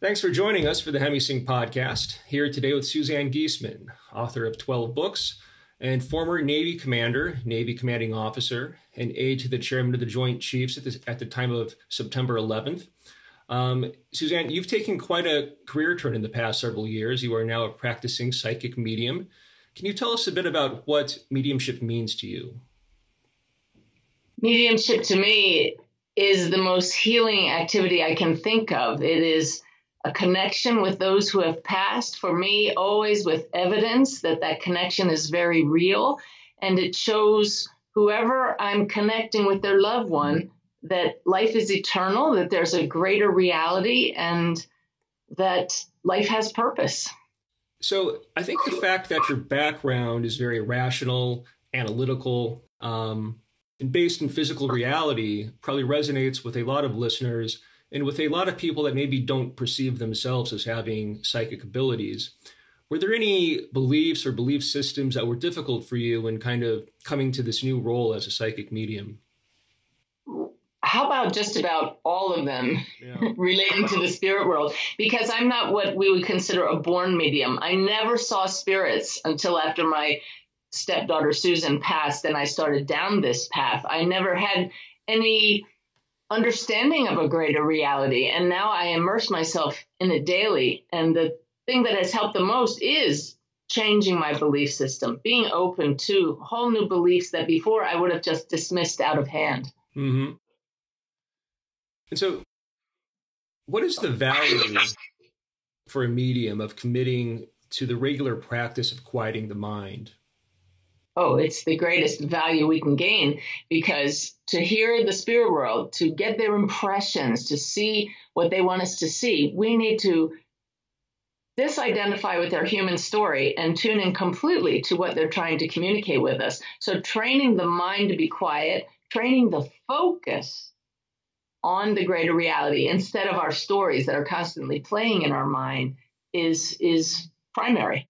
Thanks for joining us for the Hemi-Sync podcast. Here today with Suzanne Giesemann, author of 12 books and former Navy commander, Navy commanding officer, and aide to the chairman of the Joint Chiefs at the time of September 11th. Suzanne, you've taken quite a career turn in the past several years. You are now a practicing psychic medium. Can you tell us a bit about what mediumship means to you? Mediumship to me is the most healing activity I can think of. It is a connection with those who have passed, for me, always with evidence that that connection is very real. And it shows whoever I'm connecting with their loved one that life is eternal, that there's a greater reality, and that life has purpose. So I think the fact that your background is very rational, analytical, and based in physical reality probably resonates with a lot of listeners and with a lot of people that maybe don't perceive themselves as having psychic abilities. Were there any beliefs or belief systems that were difficult for you in kind of coming to this new role as a psychic medium? How about just about all of them relating to the spirit world? Because I'm not what we would consider a born medium. I never saw spirits until after my stepdaughter Susan passed and I started down this path. I never had any understanding of a greater reality. And now I immerse myself in it daily. And the thing that has helped the most is changing my belief system, being open to whole new beliefs that before I would have just dismissed out of hand. Mm-hmm. And so what is the value for a medium of committing to the regular practice of quieting the mind? Oh, it's the greatest value we can gain, because to hear the spirit world, to get their impressions, to see what they want us to see, we need to disidentify with their human story and tune in completely to what they're trying to communicate with us. So training the mind to be quiet, training the focus on the greater reality instead of our stories that are constantly playing in our mind is primary.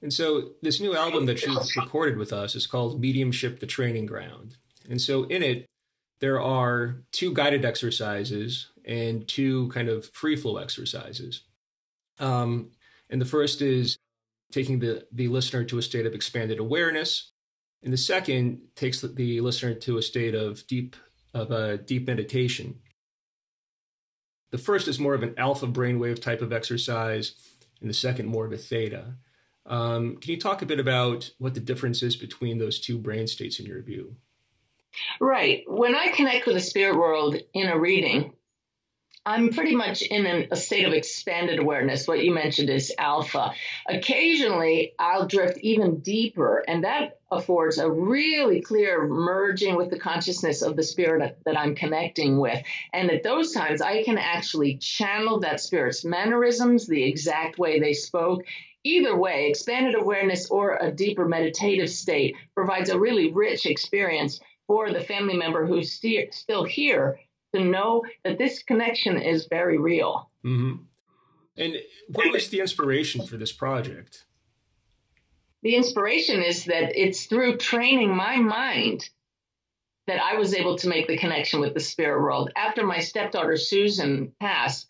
And so this new album that you've recorded with us is called Mediumship, the Training Ground. And so in it, there are 2 guided exercises and 2 kind of free flow exercises. And the first is taking the listener to a state of expanded awareness. And the second takes the listener to a state of deep meditation. The first is more of an alpha brainwave type of exercise, and the second more of a theta. Can you talk a bit about what the difference is between those 2 brain states in your view? Right. When I connect with the spirit world in a reading, I'm pretty much in a state of expanded awareness. What you mentioned is alpha. Occasionally, I'll drift even deeper, and that affords a really clear merging with the consciousness of the spirit that I'm connecting with. And at those times, I can actually channel that spirit's mannerisms, the exact way they spoke. Either way, expanded awareness or a deeper meditative state provides a really rich experience for the family member who's still here to know that this connection is very real. Mm-hmm. And what was the inspiration for this project? The inspiration is that it's through training my mind that I was able to make the connection with the spirit world. After my stepdaughter Susan passed,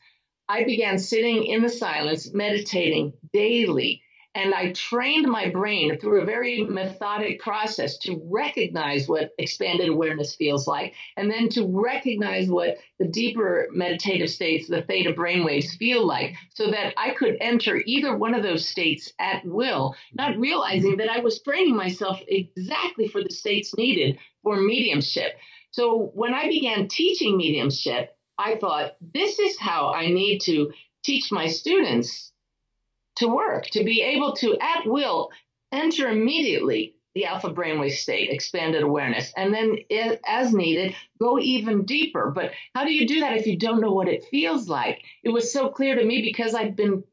I began sitting in the silence, meditating daily, and I trained my brain through a very methodic process to recognize what expanded awareness feels like, and then to recognize what the deeper meditative states, the theta brainwaves, feel like, so that I could enter either one of those states at will, not realizing that I was training myself exactly for the states needed for mediumship. So when I began teaching mediumship, I thought, this is how I need to teach my students to work, to be able to, at will, enter immediately the alpha brainwave state, expanded awareness, and then, as needed, go even deeper. But how do you do that if you don't know what it feels like? It was so clear to me because I've been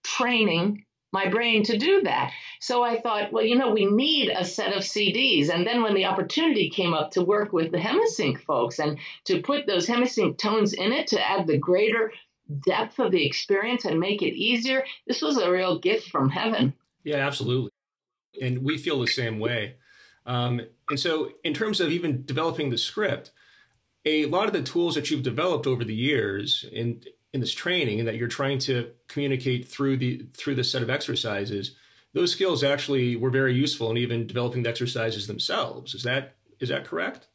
training my brain to do that. So I thought, well, we need a set of CDs. And then when the opportunity came up to work with the Hemi-Sync folks and to put those Hemi-Sync tones in it to add the greater depth of the experience and make it easier, this was a real gift from heaven. Yeah, absolutely. And we feel the same way. And so in terms of even developing the script, a lot of the tools that you've developed over the years, and in this training and that you're trying to communicate through this set of exercises, those skills actually were very useful in even developing the exercises themselves. Is that correct?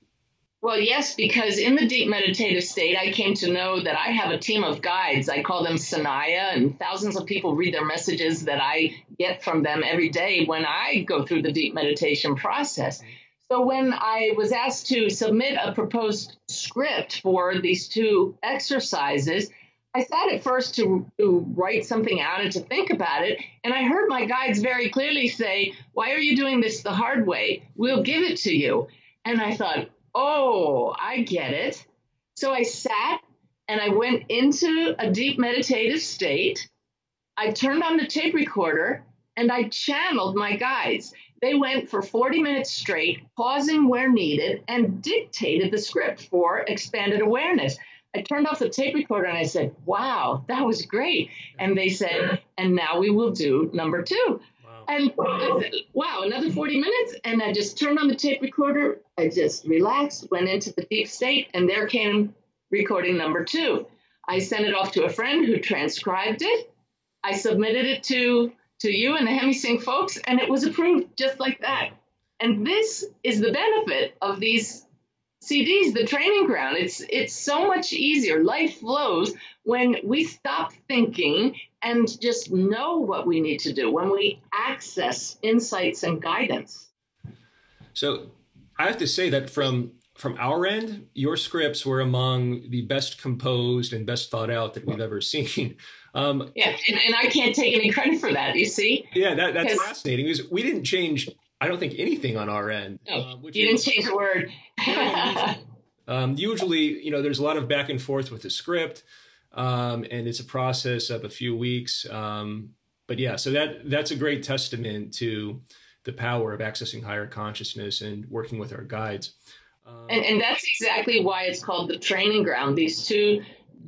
Well, yes, because in the deep meditative state, I came to know that I have a team of guides. I call them Sanaya, and thousands of people read their messages that I get from them every day when I go through the deep meditation process. So when I was asked to submit a proposed script for these two exercises, I sat at first to write something out and to think about it. And I heard my guides very clearly say, "Why are you doing this the hard way? We'll give it to you." And I thought, oh, I get it. So I sat and I went into a deep meditative state. I turned on the tape recorder and I channeled my guides. They went for 40 minutes straight, pausing where needed, and dictated the script for expanded awareness. I turned off the tape recorder and I said, wow, that was great. And they said, and now we will do number 2. And I said, wow, another 40 minutes? And I just turned on the tape recorder. I just relaxed, went into the deep state, and there came recording number 2. I sent it off to a friend who transcribed it. I submitted it to you and the Hemi-Sync folks, and it was approved just like that. And this is the benefit of these CDs, the training ground. It's so much easier. Life flows when we stop thinking and just know what we need to do, when we access insights and guidance. So I have to say that from our end, your scripts were among the best composed and best thought out that we've ever seen. Yeah, and I can't take any credit for that, you see? Yeah, that's fascinating because we didn't change, I don't think, anything on our end. No, you didn't change a word. Usually, there's a lot of back and forth with the script, and it's a process of a few weeks. But yeah, so that's a great testament to the power of accessing higher consciousness and working with our guides. And that's exactly why it's called the training ground. These two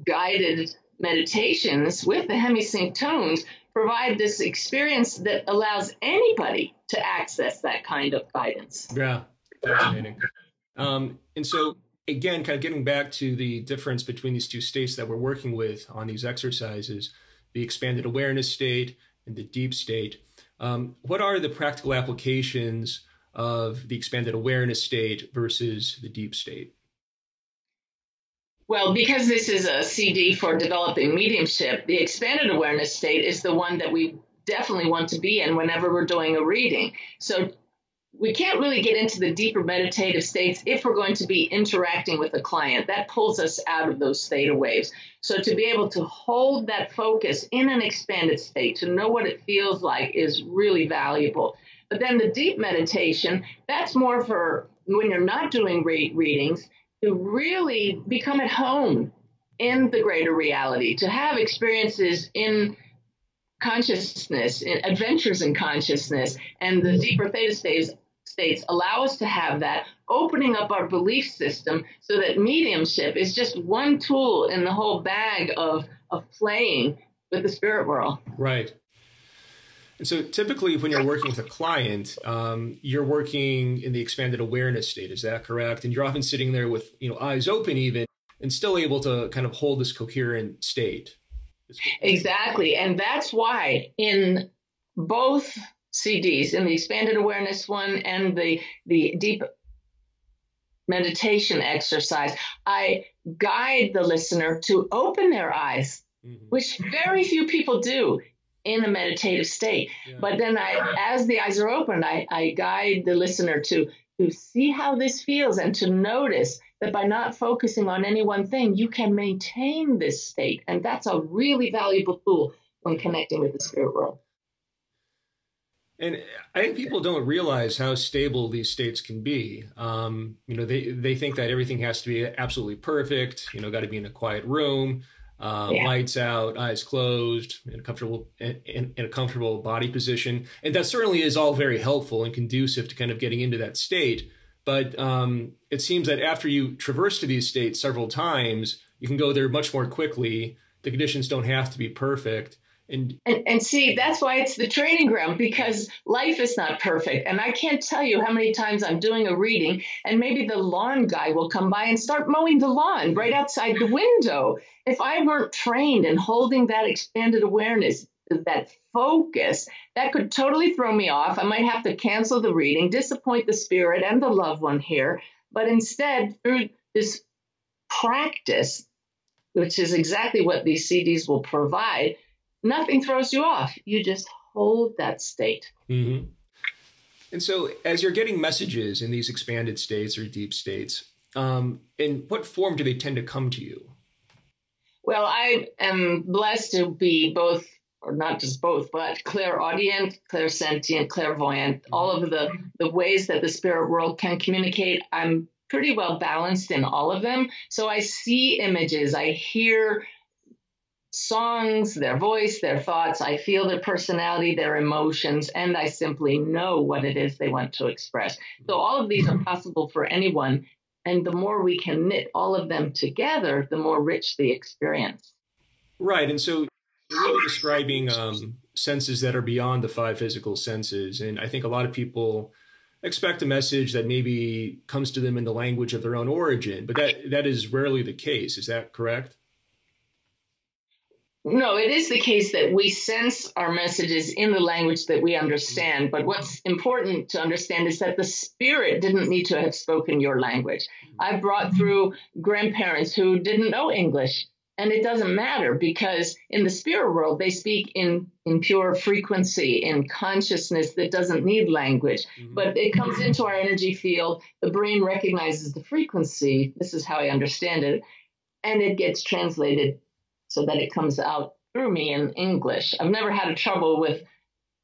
guided meditations with the Hemi-Sync tones provide this experience that allows anybody to access that kind of guidance. Yeah, fascinating. And so, again, kind of getting back to the difference between these two states that we're working with on these exercises, the expanded awareness state and the deep state, what are the practical applications of the expanded awareness state versus the deep state? Well, because this is a CD for developing mediumship, the expanded awareness state is the one that we definitely want to be in whenever we're doing a reading. So we can't really get into the deeper meditative states if we're going to be interacting with a client. That pulls us out of those theta waves. So to be able to hold that focus in an expanded state, to know what it feels like, is really valuable. But then the deep meditation, that's more for when you're not doing readings, to really become at home in the greater reality, to have experiences in consciousness, in adventures in consciousness, and the deeper theta states allow us to have that, opening up our belief system so that mediumship is just one tool in the whole bag of playing with the spirit world. Right. And so typically when you're working with a client, you're working in the expanded awareness state. Is that correct? And you're often sitting there with, eyes open even, and still able to kind of hold this coherent state. Exactly. And that's why in both CDs, in the expanded awareness one and the deep meditation exercise, I guide the listener to open their eyes, which very few people do in a meditative state. Yeah. But then as the eyes are opened, I guide the listener to see how this feels and to notice that by not focusing on any one thing, you can maintain this state. And that's a really valuable tool when connecting with the spirit world. And I think people don't realize how stable these states can be. They think that everything has to be absolutely perfect, got to be in a quiet room, lights out, eyes closed, in a comfortable body position. And that certainly is all very helpful and conducive to kind of getting into that state. But it seems that after you traverse to these states several times, you can go there much more quickly. The conditions don't have to be perfect. And see, that's why it's the training ground, because life is not perfect. And I can't tell you how many times I'm doing a reading and maybe the lawn guy will come by and start mowing the lawn right outside the window. If I weren't trained in holding that expanded awareness, that focus, that could totally throw me off. I might have to cancel the reading, disappoint the spirit and the loved one here. But instead, through this practice, which is exactly what these CDs will provide, nothing throws you off. You just hold that state. Mm-hmm. And so as you're getting messages in these expanded states or deep states, in what form do they tend to come to you? Well, I am blessed to be both, or not just both, but clairaudient, clairsentient, clairvoyant, all of the ways that the spirit world can communicate. I'm pretty well balanced in all of them. So I see images, I hear songs, their voice, their thoughts, I feel their personality, their emotions, and I simply know what it is they want to express. So all of these are possible for anyone. And the more we can knit all of them together, the more rich the experience. Right. And so you're really describing senses that are beyond the five physical senses. And I think a lot of people expect a message that maybe comes to them in the language of their own origin, but that is rarely the case. Is that correct? No, it is the case that we sense our messages in the language that we understand. But what's important to understand is that the spirit didn't need to have spoken your language. I brought through grandparents who didn't know English. And it doesn't matter, because in the spirit world, they speak in pure frequency, in consciousness that doesn't need language. Mm-hmm. But it comes into our energy field. The brain recognizes the frequency. This is how I understand it. And it gets translated so that it comes out through me in English. I've never had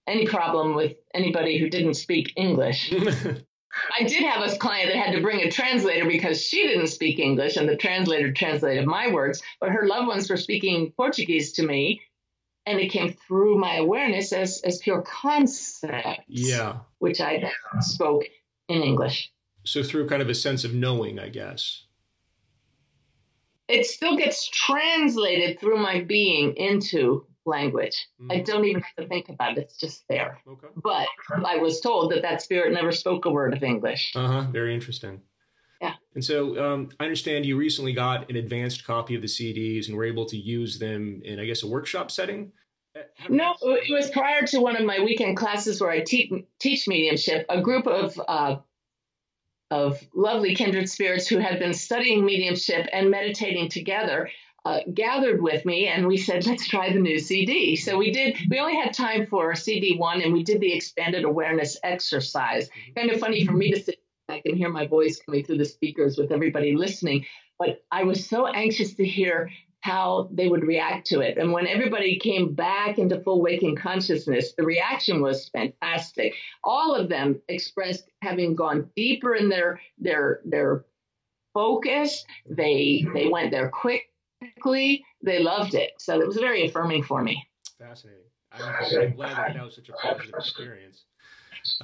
any problem with anybody who didn't speak English. I did have a client that had to bring a translator because she didn't speak English, and the translator translated my words, but her loved ones were speaking Portuguese to me, and it came through my awareness as pure concepts, which I spoke in English. So through kind of a sense of knowing, I guess. It still gets translated through my being into language. Mm-hmm. I don't even have to think about it. It's just there. Okay. But I was told that spirit never spoke a word of English. Very interesting. Yeah. And so I understand you recently got an advanced copy of the CDs and were able to use them in, I guess, a workshop setting? No, it was prior to one of my weekend classes where I teach mediumship. A group of lovely kindred spirits who had been studying mediumship and meditating together gathered with me, and we said, let's try the new CD. So we did. We only had time for CD 1, and we did the expanded awareness exercise. Kind of funny for me to sit back and hear my voice coming through the speakers with everybody listening, but I was so anxious to hear how they would react to it. And when everybody came back into full waking consciousness, the reaction was fantastic. All of them expressed having gone deeper in their focus. They went there quickly. They loved it. So it was very affirming for me. Fascinating. I'm glad that was such a positive experience.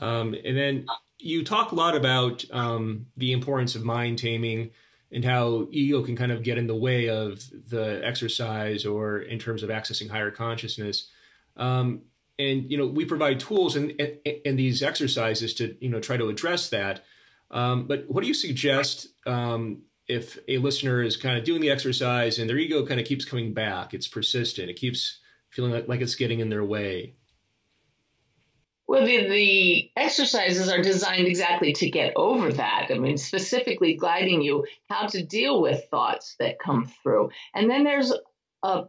And then you talk a lot about the importance of mind taming and how ego can kind of get in the way of the exercise or in terms of accessing higher consciousness. And, we provide tools in these exercises to, try to address that. But what do you suggest if a listener is kind of doing the exercise and their ego kind of keeps coming back? It's persistent. It keeps feeling like it's getting in their way. Well, the exercises are designed exactly to get over that. I mean, specifically guiding you how to deal with thoughts that come through. And then there's a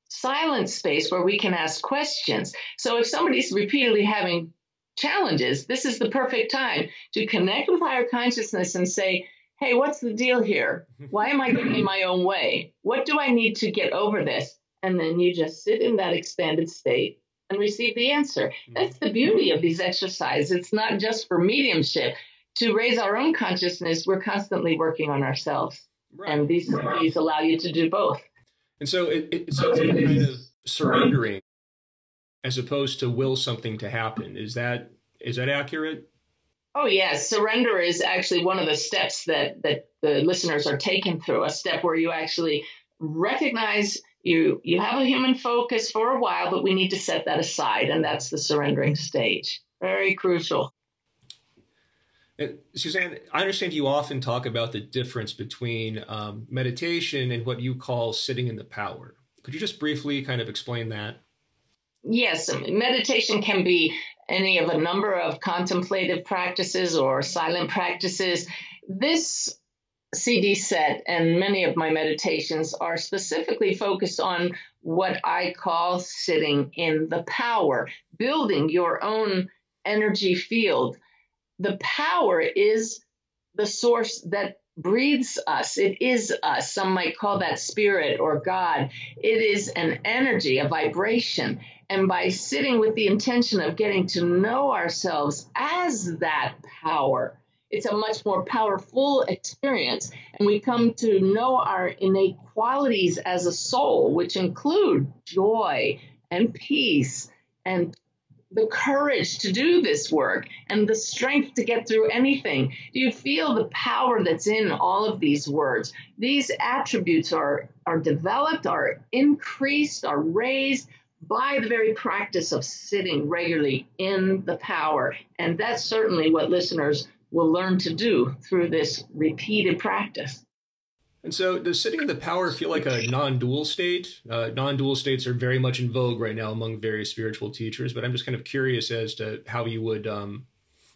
silent space where we can ask questions. So if somebody's repeatedly having challenges, this is the perfect time to connect with higher consciousness and say, hey, what's the deal here? Why am I getting in my own way? What do I need to get over this? And then you just sit in that expanded state and receive the answer. That's the beauty of these exercises. It's not just for mediumship. To raise our own consciousness, we're constantly working on ourselves. Right. And these allow you to do both. And so it's kind of surrendering as opposed to will something to happen. Is that accurate? Oh, yes. Surrender is actually one of the steps that the listeners are taken through, a step where you actually recognize You have a human focus for a while, but we need to set that aside, and that's the surrendering stage. Very crucial. Suzanne, I understand you often talk about the difference between meditation and what you call sitting in the power. Could you just briefly kind of explain that? Yes, meditation can be any of a number of contemplative practices or silent practices. This CD set and many of my meditations are specifically focused on what I call sitting in the power, building your own energy field. The power is the source that breathes us. It is us. Some might call that spirit or God. It is an energy, a vibration. And by sitting with the intention of getting to know ourselves as that power, it's a much more powerful experience. And we come to know our innate qualities as a soul, which include joy and peace and the courage to do this work and the strength to get through anything. Do you feel the power that's in all of these words? These attributes are developed, are increased, are raised by the very practice of sitting regularly in the power. And that's certainly what listeners will learn to do through this repeated practice. And so does sitting in the power feel like a non-dual state? Non-dual states are very much in vogue right now among various spiritual teachers, but I'm just kind of curious as to how you would, do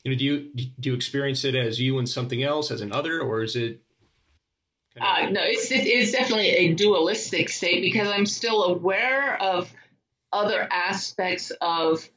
you experience it as you and something else, as another, or is it? No, it's definitely a dualistic state because I'm still aware of other aspects of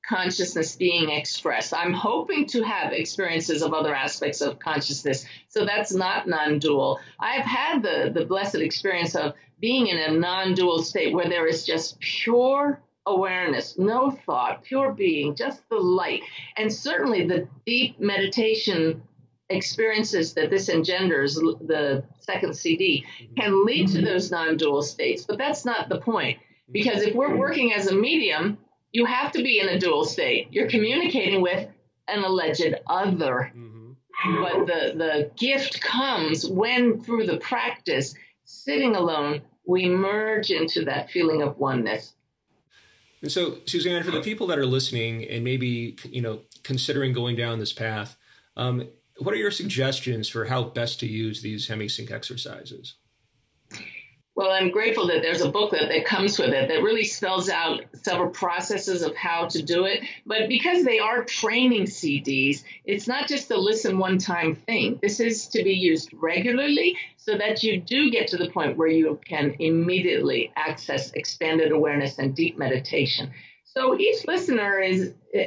consciousness being expressed. I'm hoping to have experiences of other aspects of consciousness. So that's not non-dual. I've had the blessed experience of being in a non-dual state where there is just pure awareness, no thought, pure being, just the light. And certainly the deep meditation experiences that this engenders, the second CD, can lead to those non-dual states. But that's not the point. Because if we're working as a medium, you have to be in a dual state. You're communicating with an alleged other. Mm-hmm. But the gift comes when, through the practice, sitting alone, we merge into that feeling of oneness. And so, Suzanne, for the people that are listening and maybe, considering going down this path, what are your suggestions for how best to use these Hemi-Sync exercises? Well, I'm grateful that there's a booklet that comes with it that really spells out several processes of how to do it. But because they are training CDs, it's not just a listen one-time thing. This is to be used regularly so that you do get to the point where you can immediately access expanded awareness and deep meditation. So each listener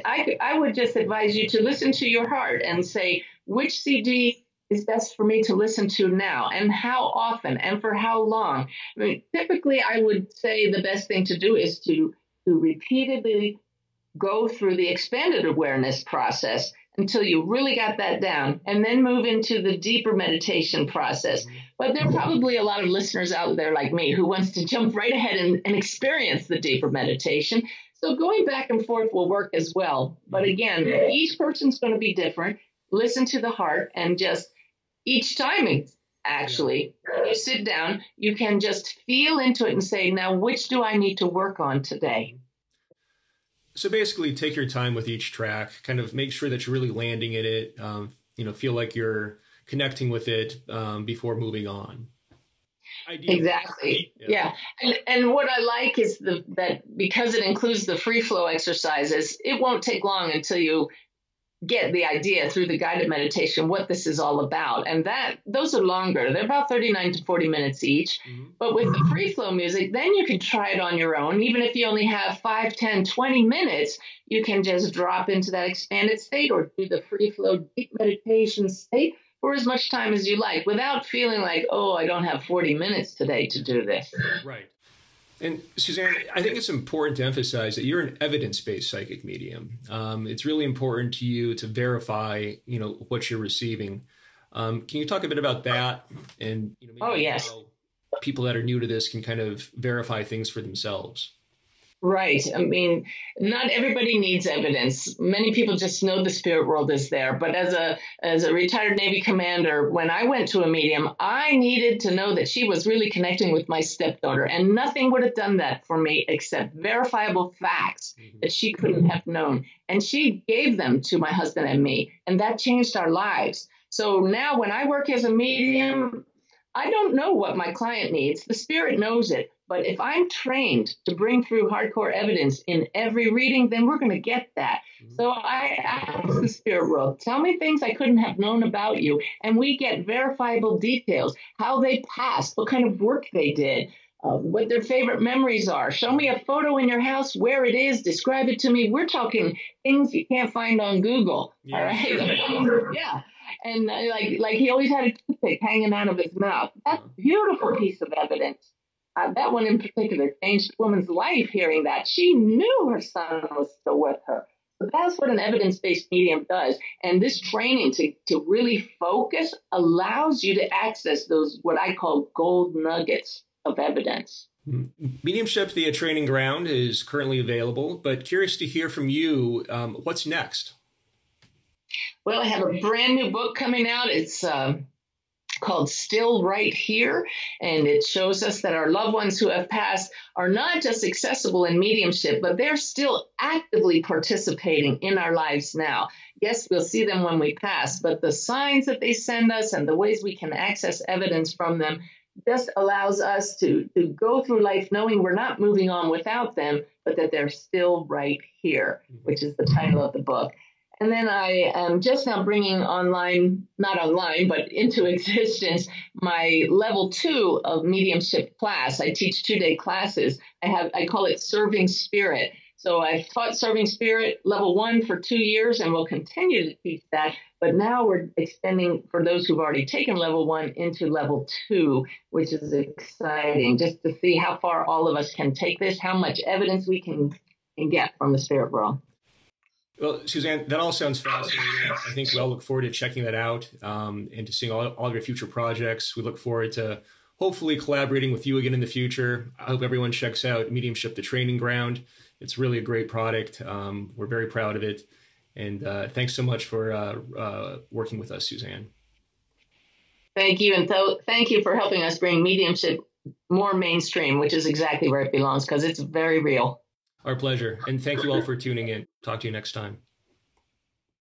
I would just advise you to listen to your heart and say, which CD is best for me to listen to now, and how often, and for how long? I mean, typically, I would say the best thing to do is to repeatedly go through the expanded awareness process until you really got that down, and then move into the deeper meditation process. But there are probably a lot of listeners out there like me who wants to jump right ahead and experience the deeper meditation. So going back and forth will work as well. But again, each person's going to be different. Listen to the heart, and just each time, actually, when you sit down, you can just feel into it and say, now, which do I need to work on today? So basically, take your time with each track, kind of make sure that you're really landing in it, feel like you're connecting with it before moving on. Ideally. Exactly. Yeah. And what I like is that because it includes the free flow exercises, it won't take long until you get the idea through the guided meditation what this is all about. And those are longer. They're about 39 to 40 minutes each. Mm-hmm. But with the free flow music, then you can try it on your own. Even if you only have 5, 10, 20 minutes, you can just drop into that expanded state or do the free flow deep meditation state for as much time as you like without feeling like, oh, I don't have 40 minutes today to do this. Right. And Suzanne, I think it's important to emphasize that you're an evidence-based psychic medium. It's really important to you to verify, what you're receiving. Can you talk a bit about that? And yes, how people that are new to this can kind of verify things for themselves. Right. I mean, not everybody needs evidence. Many people just know the spirit world is there. But as a retired Navy commander, when I went to a medium, I needed to know that she was really connecting with my stepdaughter, and nothing would have done that for me except verifiable facts that she couldn't have known. And she gave them to my husband and me, and that changed our lives. So now when I work as a medium, I don't know what my client needs. The spirit knows it. But if I'm trained to bring through hardcore evidence in every reading, then we're going to get that. So I ask the spirit world, tell me things I couldn't have known about you. And we get verifiable details, how they passed, what kind of work they did, what their favorite memories are. Show me a photo in your house, where it is, describe it to me. We're talking things you can't find on Google. Yeah. All right. Yeah. And like he always had a toothpick hanging out of his mouth. That's a beautiful piece of evidence. That one in particular changed a woman's life hearing that. She knew her son was still with her. So that's what an evidence-based medium does. And this training to really focus allows you to access those, what I call gold nuggets of evidence. Mediumship, the training ground, is currently available, but curious to hear from you, what's next? Well, I have a brand new book coming out. It's called Still Right Here, and it shows us that our loved ones who have passed are not just accessible in mediumship, but they're still actively participating in our lives now. Yes, we'll see them when we pass, but the signs that they send us and the ways we can access evidence from them just allows us to go through life knowing we're not moving on without them, but that they're still right here, which is the title of the book. And then I am just now bringing not online, but into existence, my level 2 of mediumship class. I teach 2-day classes. I call it Serving Spirit. So I've taught Serving Spirit level 1 for 2 years, and we'll continue to teach that. But now we're extending, for those who've already taken level 1, into level 2, which is exciting, just to see how far all of us can take this, how much evidence we can get from the spirit world. Well, Suzanne, that all sounds fascinating. I think we all look forward to checking that out and to seeing all of your future projects. We look forward to hopefully collaborating with you again in the future. I hope everyone checks out Mediumship, the training ground. It's really a great product. We're very proud of it. And thanks so much for working with us, Suzanne. Thank you. And thank you for helping us bring mediumship more mainstream, which is exactly where it belongs, because it's very real. Our pleasure. And thank you all for tuning in. Talk to you next time.